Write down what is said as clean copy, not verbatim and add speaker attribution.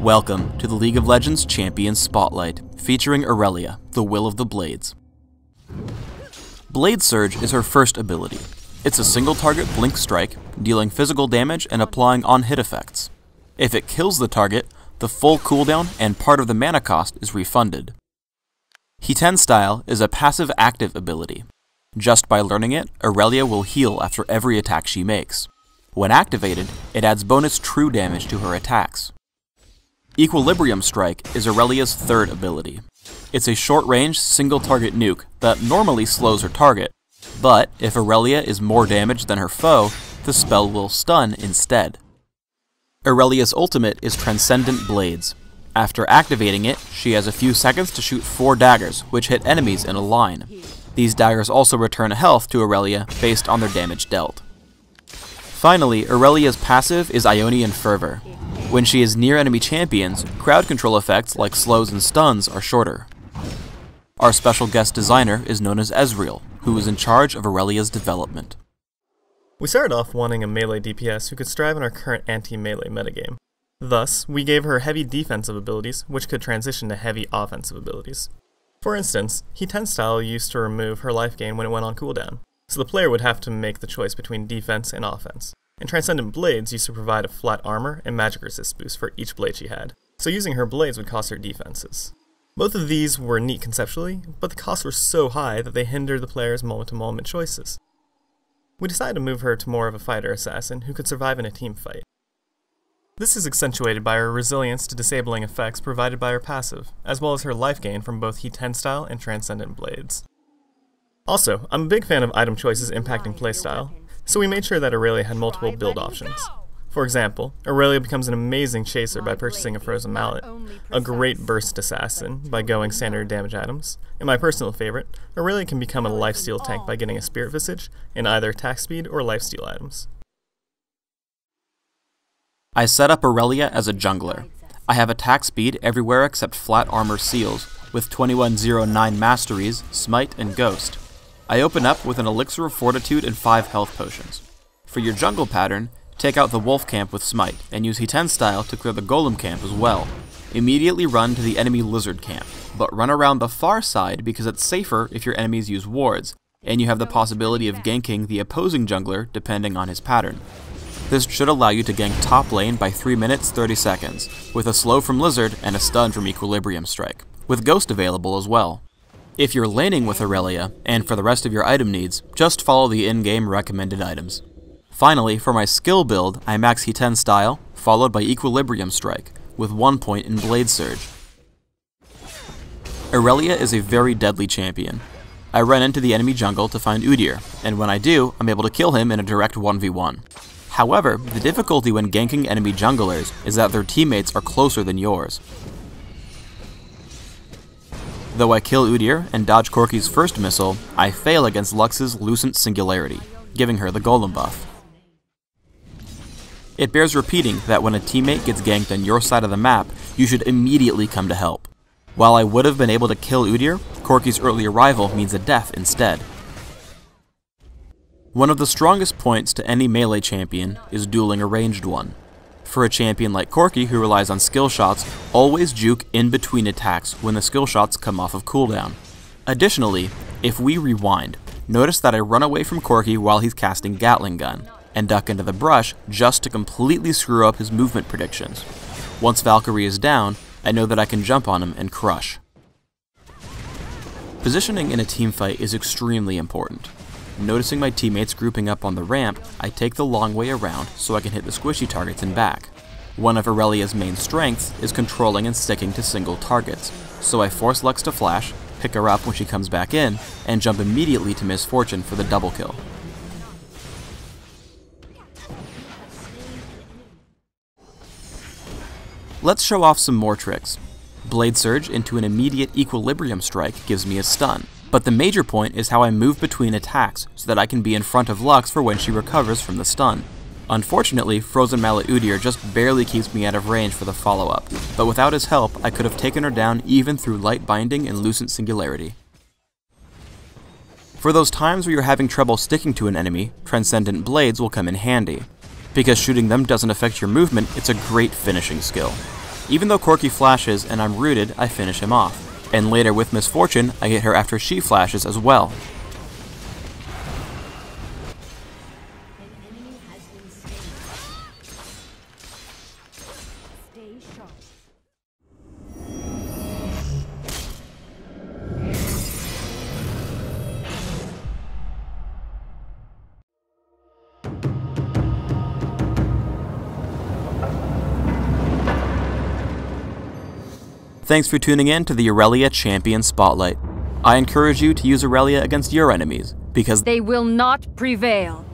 Speaker 1: Welcome to the League of Legends Champions Spotlight, featuring Irelia, the Will of the Blades. Blade Surge is her first ability. It's a single target blink strike, dealing physical damage and applying on-hit effects. If it kills the target, the full cooldown and part of the mana cost is refunded. He-10 Style is a passive active ability. Just by learning it, Irelia will heal after every attack she makes. When activated, it adds bonus true damage to her attacks. Equilibrium Strike is Irelia's third ability. It's a short-range, single-target nuke that normally slows her target, but if Irelia is more damaged than her foe, the spell will stun instead. Irelia's ultimate is Transcendent Blades. After activating it, she has a few seconds to shoot 4 daggers, which hit enemies in a line. These daggers also return health to Irelia based on their damage dealt. Finally, Irelia's passive is Ionian Fervor. When she is near enemy champions, crowd control effects like slows and stuns are shorter. Our special guest designer is known as Ezreal, who is in charge of Irelia's development.
Speaker 2: We started off wanting a melee DPS who could strive in our current anti-melee metagame. Thus, we gave her heavy defensive abilities, which could transition to heavy offensive abilities. For instance, He-10 Style used to remove her life gain when it went on cooldown, so the player would have to make the choice between defense and offense. And Transcendent Blades used to provide a flat armor and magic resist boost for each blade she had, so using her blades would cost her defenses. Both of these were neat conceptually, but the costs were so high that they hindered the player's moment-to-moment choices. We decided to move her to more of a fighter assassin who could survive in a team fight. This is accentuated by her resilience to disabling effects provided by her passive, as well as her life gain from both He-10 Style and Transcendent Blades. Also, I'm a big fan of item choices impacting playstyle, so we made sure that Irelia had multiple build options. For example, Irelia becomes an amazing chaser by purchasing a Frozen Mallet, a great burst assassin by going standard damage items, and my personal favorite, Irelia can become a lifesteal tank by getting a Spirit Visage and either attack speed or lifesteal items.
Speaker 1: I set up Irelia as a jungler. I have attack speed everywhere except flat armor seals, with 2109 masteries, smite, and ghost. I open up with an elixir of fortitude and 5 health potions. For your jungle pattern, take out the wolf camp with smite, and use He-10 Style to clear the golem camp as well. Immediately run to the enemy lizard camp, but run around the far side because it's safer if your enemies use wards, and you have the possibility of ganking the opposing jungler depending on his pattern. This should allow you to gank top lane by 3 minutes 30 seconds, with a slow from Lizard and a stun from Equilibrium Strike, with Ghost available as well. If you're laning with Irelia, and for the rest of your item needs, just follow the in-game recommended items. Finally, for my skill build, I max He-10 Style, followed by Equilibrium Strike, with 1 point in Blade Surge. Irelia is a very deadly champion. I run into the enemy jungle to find Udyr, and when I do, I'm able to kill him in a direct 1v1. However, the difficulty when ganking enemy junglers is that their teammates are closer than yours. Though I kill Udyr and dodge Corki's first missile, I fail against Lux's Lucent Singularity, giving her the golem buff. It bears repeating that when a teammate gets ganked on your side of the map, you should immediately come to help. While I would have been able to kill Udyr, Corki's early arrival means a death instead. One of the strongest points to any melee champion is dueling a ranged one. For a champion like Corki who relies on skill shots, always juke in between attacks when the skill shots come off of cooldown. Additionally, if we rewind, notice that I run away from Corki while he's casting Gatling Gun, and duck into the brush just to completely screw up his movement predictions. Once Valkyrie is down, I know that I can jump on him and crush. Positioning in a teamfight is extremely important. Noticing my teammates grouping up on the ramp, I take the long way around so I can hit the squishy targets and back. One of Irelia's main strengths is controlling and sticking to single targets, so I force Lux to flash, pick her up when she comes back in, and jump immediately to Miss Fortune for the double kill. Let's show off some more tricks. Blade Surge into an immediate Equilibrium Strike gives me a stun. But the major point is how I move between attacks so that I can be in front of Lux for when she recovers from the stun. Unfortunately, Frozen Mallet Udyr just barely keeps me out of range for the follow-up, but without his help, I could have taken her down even through Light Binding and Lucent Singularity. For those times where you're having trouble sticking to an enemy, Transcendent Blades will come in handy. Because shooting them doesn't affect your movement, it's a great finishing skill. Even though Corky flashes and I'm rooted, I finish him off. And later with Misfortune, I get her after she flashes as well. Thanks for tuning in to the Irelia Champion Spotlight. I encourage you to use Irelia against your enemies, because
Speaker 3: they will not prevail.